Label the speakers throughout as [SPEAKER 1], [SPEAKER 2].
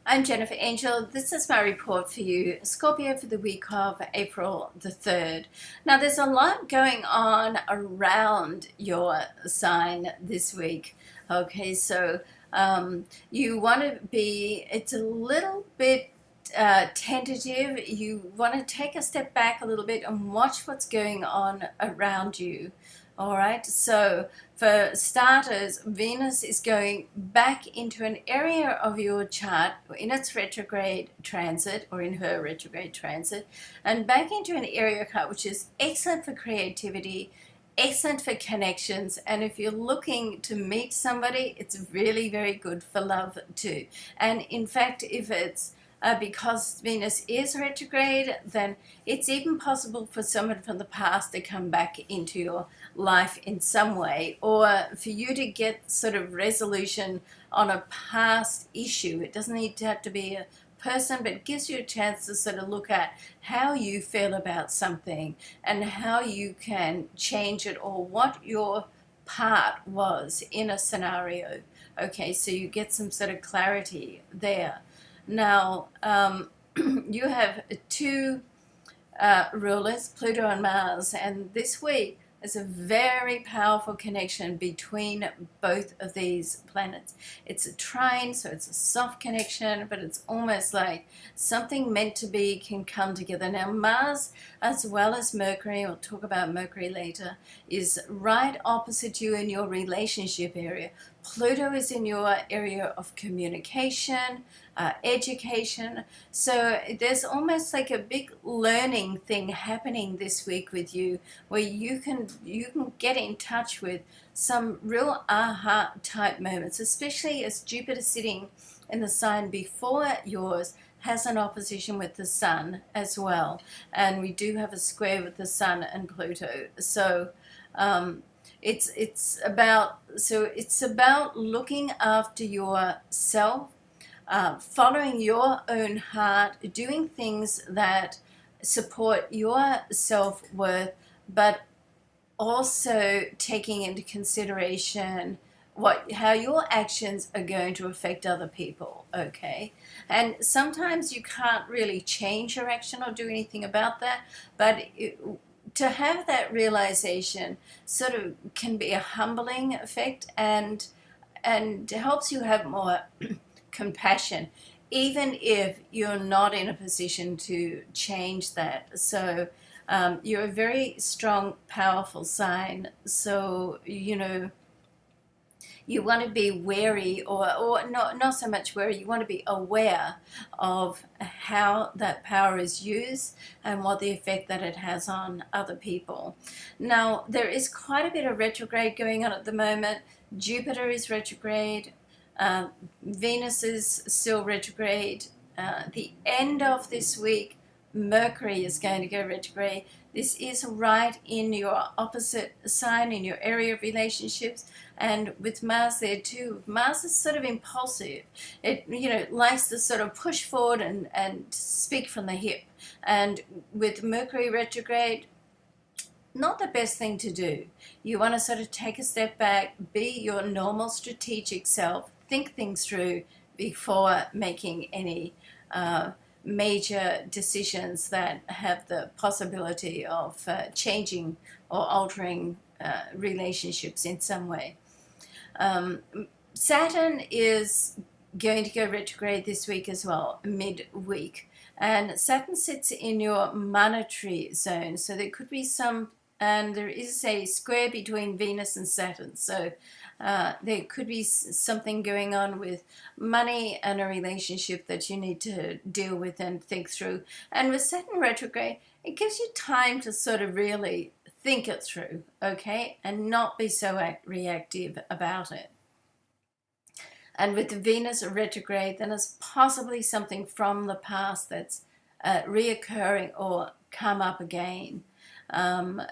[SPEAKER 1] I'm Jennifer Angel. This is my report for you, Scorpio, for the week of April the 3rd. Now, there's a lot going on around your sign this week. Okay, so you want to be, it's a little bit tentative. You want to take a step back a little bit and watch what's going on around you. All right, so for starters, Venus is going back into an area of your chart in its retrograde transit, or in her retrograde transit, and back into an area which is excellent for creativity, excellent for connections, and if you're looking to meet somebody, it's really very good for love too. And in fact, if it's because Venus is retrograde, then it's even possible for someone from the past to come back into your life in some way, or for you to get sort of resolution on a past issue. It doesn't need to have to be a person, but it gives you a chance to sort of look at how you feel about something and how you can change it, or what your part was in a scenario. Okay, so you get some sort of clarity there. Now, you have two rulers, Pluto and Mars, and this week is a very powerful connection between both of these planets. It's a trine, so it's a soft connection, but it's almost like something meant to be can come together. Now, Mars, as well as Mercury, we'll talk about Mercury later, is right opposite you in your relationship area. Pluto is in your area of communication, education. So there's almost like a big learning thing happening this week with you, where you can get in touch with some real aha type moments, especially as Jupiter sitting in the sign before yours has an opposition with the Sun as well, and we do have a square with the Sun and Pluto. So it's about looking after yourself, following your own heart, doing things that support your self-worth, but also taking into consideration how your actions are going to affect other people. Okay, and sometimes you can't really change your action or do anything about that, but to have that realization sort of can be a humbling effect, and helps you have more compassion, even if you're not in a position to change that. So you're a very strong, powerful sign. So you want to be wary, or not so much wary, you want to be aware of how that power is used and what the effect that it has on other people. Now, there is quite a bit of retrograde going on at the moment. Jupiter is retrograde. Venus is still retrograde. The end of this week, Mercury is going to go retrograde. This is right in your opposite sign, in your area of relationships, and with Mars there too. Mars is sort of impulsive. It likes to sort of push forward and speak from the hip. And with Mercury retrograde, not the best thing to do. You want to sort of take a step back, be your normal strategic self, think things through before making any major decisions that have the possibility of changing or altering relationships in some way. Saturn is going to go retrograde this week as well, mid-week. And Saturn sits in your monetary zone. So there could be and there is a square between Venus and Saturn. So there could be something going on with money and a relationship that you need to deal with and think through. And with Saturn retrograde, it gives you time to sort of really think it through, okay, and not be so reactive about it. And with the Venus retrograde, then it's possibly something from the past that's reoccurring or come up again.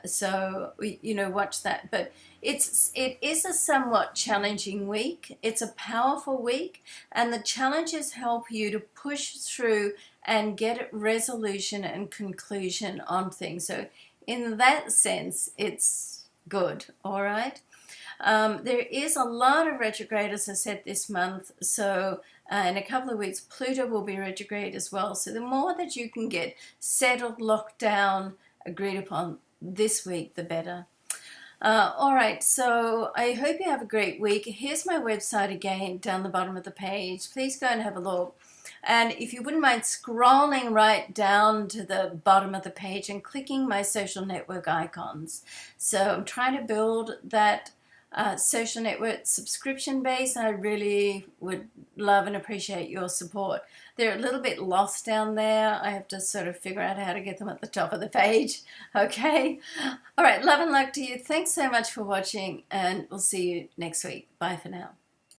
[SPEAKER 1] So watch that. But it is a somewhat challenging week. It's a powerful week, and the challenges help you to push through and get resolution and conclusion on things. So in that sense, it's good. All right. There is a lot of retrograde, as I said, this month. So in a couple of weeks, Pluto will be retrograde as well. So the more that you can get settled, locked down, agreed upon this week, the better. All right, so I hope you have a great week. Here's my website again down the bottom of the page. Please go and have a look. And if you wouldn't mind scrolling right down to the bottom of the page and clicking my social network icons. So I'm trying to build that social network subscription base. I really would love and appreciate your support. They're a little bit lost down there. I have to sort of figure out how to get them at the top of the page. Okay. All right. Love and luck to you. Thanks so much for watching, and we'll see you next week. Bye for now.